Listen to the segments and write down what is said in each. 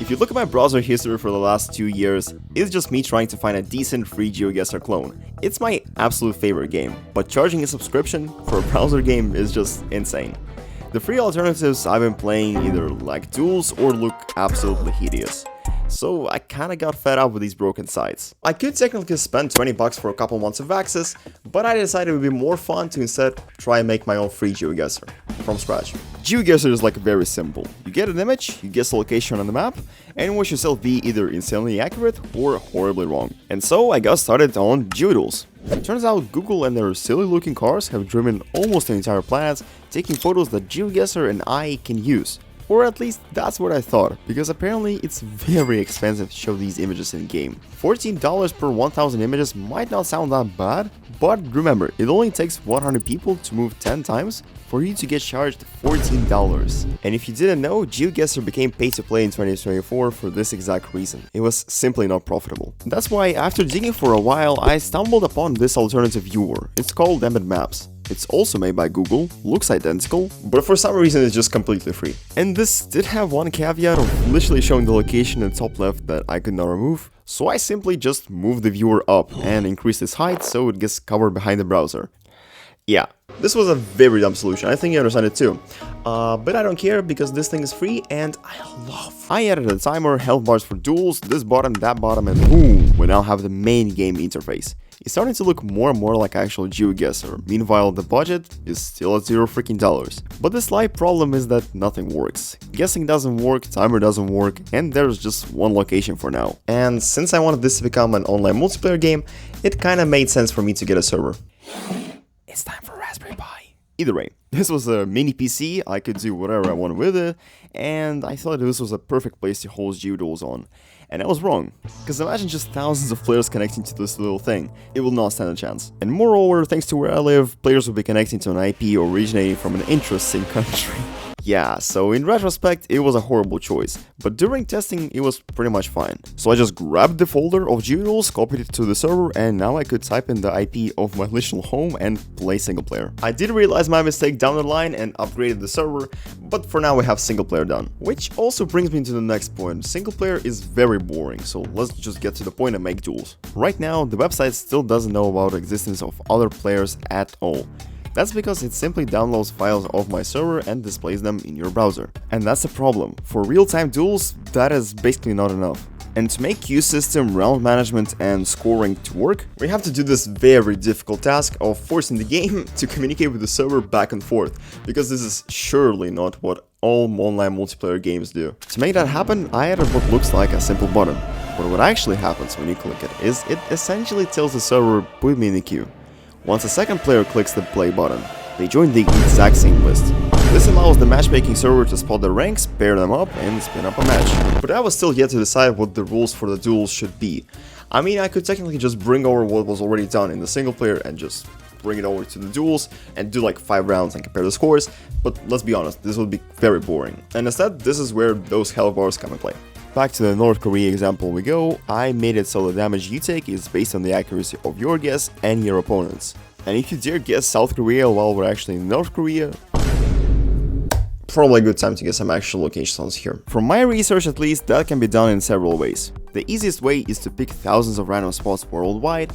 If you look at my browser history for the last 2 years, it's just me trying to find a decent free GeoGuessr clone. It's my absolute favorite game, but charging a subscription for a browser game is just insane. The free alternatives I've been playing either lack duels or look absolutely hideous. So I kinda got fed up with these broken sites. I could technically spend 20 bucks for a couple months of access, but I decided it would be more fun to instead try and make my own free GeoGuessr from scratch. GeoGuessr is like very simple. You get an image, you guess the location on the map, and watch yourself be either insanely accurate or horribly wrong. And so I got started on GeoDuels. It turns out Google and their silly looking cars have driven almost the entire planet, taking photos that GeoGuessr and I can use. Or at least that's what I thought, because apparently it's very expensive to show these images in game. $14 per 1000 images might not sound that bad, but remember, it only takes 100 people to move 10 times for you to get charged $14. And if you didn't know, GeoGuessr became pay to play in 2024 for this exact reason. It was simply not profitable. That's why after digging for a while, I stumbled upon this alternative viewer. It's called Remade Maps. It's also made by Google, looks identical, but for some reason it's just completely free. And this did have one caveat of literally showing the location in the top left that I could not remove, so I simply just moved the viewer up and increased its height so it gets covered behind the browser. Yeah, this was a very dumb solution, I think you understand it too. But I don't care because this thing is free and I added a timer, health bars for duels, this bottom, that bottom, and boom, we now have the main game interface. It's starting to look more and more like actual GeoGuessr, meanwhile the budget is still at $0. But the slight problem is that nothing works. Guessing doesn't work, timer doesn't work, and there's just one location for now. And since I wanted this to become an online multiplayer game, it kinda made sense for me to get a server. It's time for Raspberry Pi. Either way, this was a mini PC, I could do whatever I wanted with it, and I thought this was a perfect place to host GeoDuels on. And I was wrong, because imagine just thousands of players connecting to this little thing, it will not stand a chance. And moreover, thanks to where I live, players will be connecting to an IP originating from an interesting country. Yeah, so in retrospect, it was a horrible choice, but during testing, it was pretty much fine. So I just grabbed the folder of GeoDuels, copied it to the server, and now I could type in the IP of my literal home and play single player. I did realize my mistake down the line and upgraded the server, but for now we have single player done. Which also brings me to the next point. Single player is very boring, so let's just get to the point and make duels. Right now, the website still doesn't know about the existence of other players at all. That's because it simply downloads files off my server and displays them in your browser. And that's the problem. For real-time duels, that is basically not enough. And to make queue system, round management, and scoring to work, we have to do this very difficult task of forcing the game to communicate with the server back and forth, because this is surely not what all online multiplayer games do. To make that happen, I added what looks like a simple button. But what actually happens when you click it is it essentially tells the server, put me in the queue. Once a second player clicks the play button, they join the exact same list. This allows the matchmaking server to spot the ranks, pair them up, and spin up a match. But I was still yet to decide what the rules for the duels should be. I mean, I could technically just bring over what was already done in the single player and just bring it over to the duels and do like 5 rounds and compare the scores, but let's be honest, this would be very boring. And instead, this is where those health bars come and play. Back to the North Korea example we go. I made it so the damage you take is based on the accuracy of your guess and your opponent's. And if you dare guess South Korea while we're actually in North Korea, probably a good time to get some actual locations here. From my research at least, that can be done in several ways. The easiest way is to pick thousands of random spots worldwide,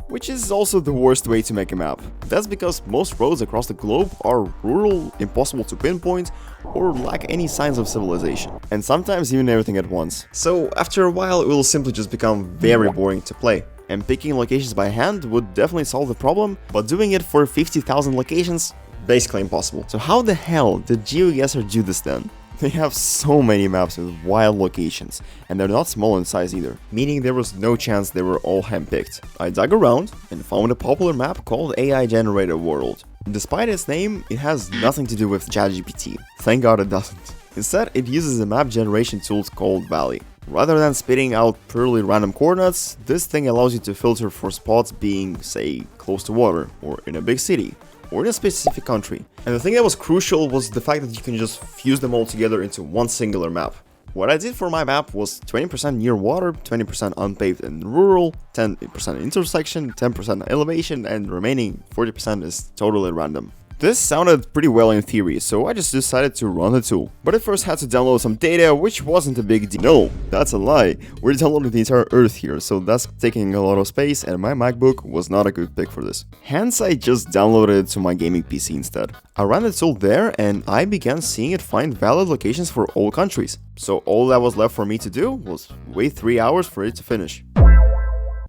which is also the worst way to make a map. That's because most roads across the globe are rural, impossible to pinpoint, or lack any signs of civilization. And sometimes even everything at once. So after a while it will simply just become very boring to play. And picking locations by hand would definitely solve the problem, but doing it for 50,000 locations, basically impossible. So how the hell did GeoGuessr do this then? They have so many maps with wild locations, and they're not small in size either, meaning there was no chance they were all handpicked. I dug around and found a popular map called AI Generated World. Despite its name, it has nothing to do with ChatGPT. Thank God it doesn't. Instead, it uses a map generation tool called Valley. Rather than spitting out purely random coordinates, this thing allows you to filter for spots being, say, close to water, or in a big city, or in a specific country. And the thing that was crucial was the fact that you can just fuse them all together into one singular map. What I did for my map was 20% near water, 20% unpaved and rural, 10% intersection, 10% elevation, and remaining 40% is totally random. This sounded pretty well in theory, so I just decided to run the tool. But I first had to download some data, which wasn't a big deal. No, that's a lie. We're downloading the entire Earth here, so that's taking a lot of space, and my MacBook was not a good pick for this. Hence, I just downloaded it to my gaming PC instead. I ran the tool there, and I began seeing it find valid locations for all countries. So all that was left for me to do was wait 3 hours for it to finish.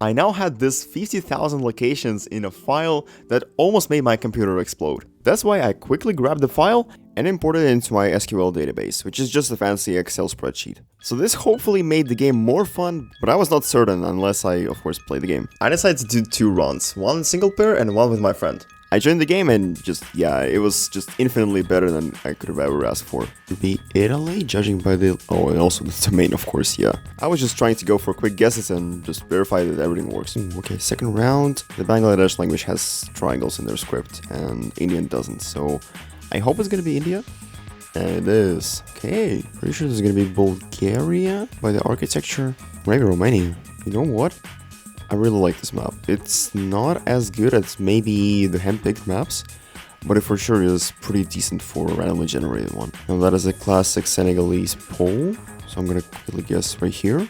I now had this 50,000 locations in a file that almost made my computer explode. That's why I quickly grabbed the file and imported it into my SQL database, which is just a fancy Excel spreadsheet. So this hopefully made the game more fun, but I was not certain unless I, of course, played the game. I decided to do 2 runs, one single player and one with my friend. I joined the game and it was just infinitely better than I could have ever asked for. To be Italy, judging by the... Oh, and also the domain, of course, yeah. I was just trying to go for quick guesses and just verify that everything works. Okay, second round. The Bangladesh language has triangles in their script, and Indian doesn't, so I hope it's gonna be India. And it is. Okay, pretty sure this is gonna be Bulgaria by the architecture. Maybe Romania. You know what? I really like this map. It's not as good as maybe the hand-picked maps, but it for sure is pretty decent for a randomly generated one. Now that is a classic Senegalese pole, so I'm gonna quickly guess right here.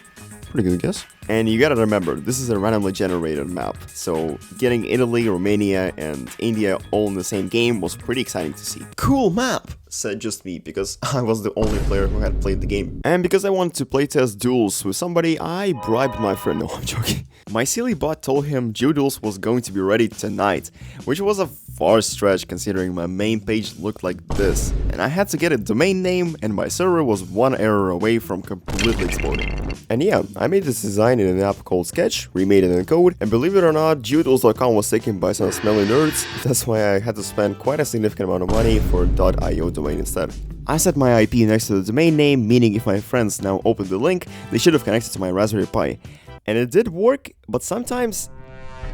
Pretty good guess. And you gotta remember, this is a randomly generated map, so getting Italy, Romania, and India all in the same game was pretty exciting to see. Cool map, said just me, because I was the only player who had played the game. And because I wanted to playtest duels with somebody, I bribed my friend. No, I'm joking. My silly bot told him GeoDuels was going to be ready tonight, which was a far stretch considering my main page looked like this, and I had to get a domain name, and my server was 1 error away from completely exploding. And yeah, I made this design in an app called Sketch, remade it in code, and believe it or not, GeoDuels.com was taken by some smelly nerds. That's why I had to spend quite a significant amount of money for a .io domain instead. I set my IP next to the domain name, meaning if my friends now open the link, they should have connected to my Raspberry Pi. And it did work, but sometimes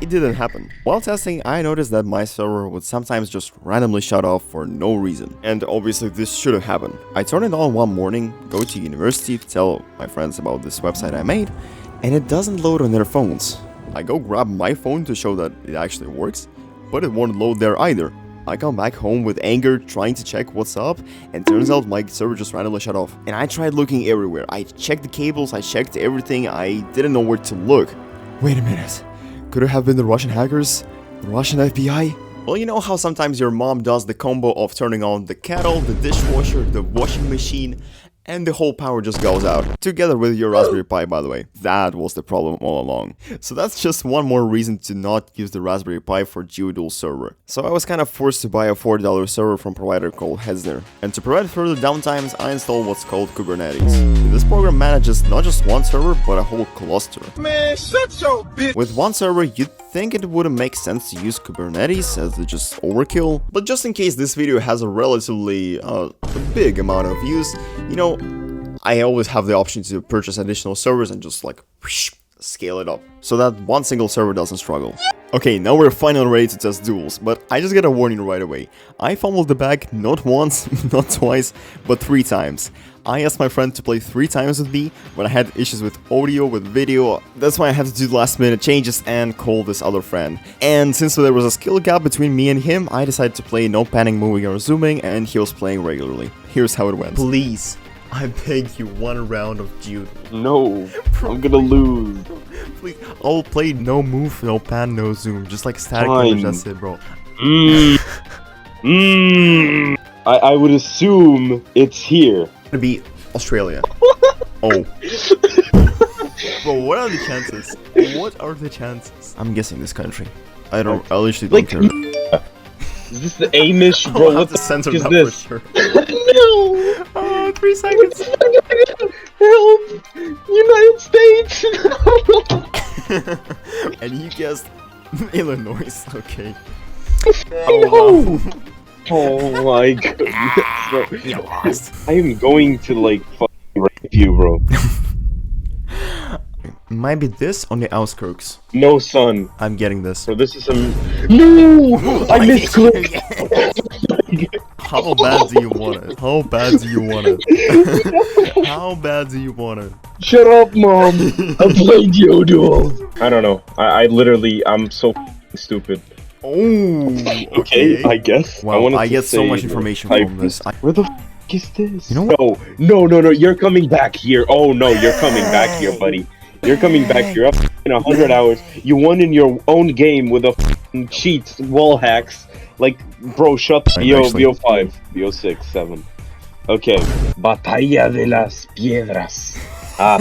it didn't happen. While testing, I noticed that my server would sometimes just randomly shut off for no reason. And obviously this shouldn't happen. I turned it on one morning, go to university to tell my friends about this website I made, and it doesn't load on their phones. I go grab my phone to show that it actually works, but it won't load there either. I come back home with anger, trying to check what's up, and turns out my server just randomly shut off. And I tried looking everywhere. I checked the cables, I checked everything, I didn't know where to look. Wait a minute. Could it have been the Russian hackers? The Russian FBI? Well, you know how sometimes your mom does the combo of turning on the kettle, the dishwasher, the washing machine, and the whole power just goes out. Together with your Raspberry Pi, by the way. That was the problem all along. So that's just one more reason to not use the Raspberry Pi for GeoDuels server. So I was kind of forced to buy a $40 server from a provider called Hezner. And to prevent further downtimes, I installed what's called Kubernetes. This program manages not just one server, but a whole cluster. Man, shut your bitch! With one server, you'd think it wouldn't make sense to use Kubernetes as it's just overkill. But just in case this video has a relatively big amount of views, you know, I always have the option to purchase additional servers and just like scale it up so that one single server doesn't struggle. Okay, now we're finally ready to test duels, but I just get a warning right away. I fumbled the bag not once, not twice, but 3 times. I asked my friend to play 3 times with me, but I had issues with audio, with video. That's why I had to do last minute changes and call this other friend. And since there was a skill gap between me and him, I decided to play no panning, moving or zooming, and he was playing regularly. Here's how it went. Please, I beg you, 1 round of GeoDuels. No, I'm gonna lose. Please, I'll play no move, no pan, no zoom, just like static image, that's it, bro. I would assume it's here. Gonna be Australia. Oh. Bro, what are the chances? What are the chances? I'm guessing this country. I literally don't care. Is this the Amish, bro? What the fuck is this? Sure. No! 3 seconds. Help! United States! And you guessed Illinois, okay. Oh, wow. Oh my goodness, bro. You lost. I am going to like fucking rape you, bro. Might be this on the outskirts. No, son. I'm getting this. Bro, this is some. No! I misclicked! How bad do you want it? How bad do you want it? How bad do you want it? Shut up, mom! I played GeoDuels! I don't know. I literally, I'm so stupid. Oh, Okay, I guess. Well, I get so much information from this. Where the f is this? You know what? No, you're coming back here. Oh no, you're coming back here, buddy. You're coming back. You're up in 100 hours. You won in your own game with a f***ing cheats, wall hacks. Like, bro, shut the BO5, BO6, 7. Okay. Batalla de las Piedras.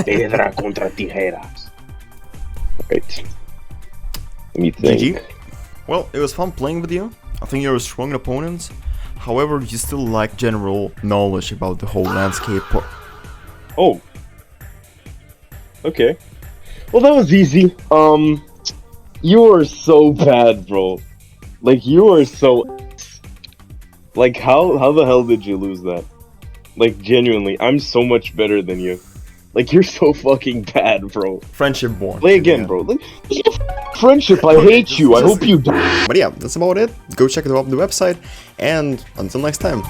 Piedra contra tijeras. Right. Let me think. GG. Well, it was fun playing with you. I think you're a strong opponent. However, you still lack general knowledge about the whole landscape. Oh. Okay. Well, that was easy. You are so bad, bro. Like, you are so... Like, how the hell did you lose that? Like, genuinely, I'm so much better than you. Like, you're so fucking bad, bro. Friendship born. Play again, bro. Like, friendship, I hate you. I hope you die. But yeah, that's about it. Go check out the website, and until next time.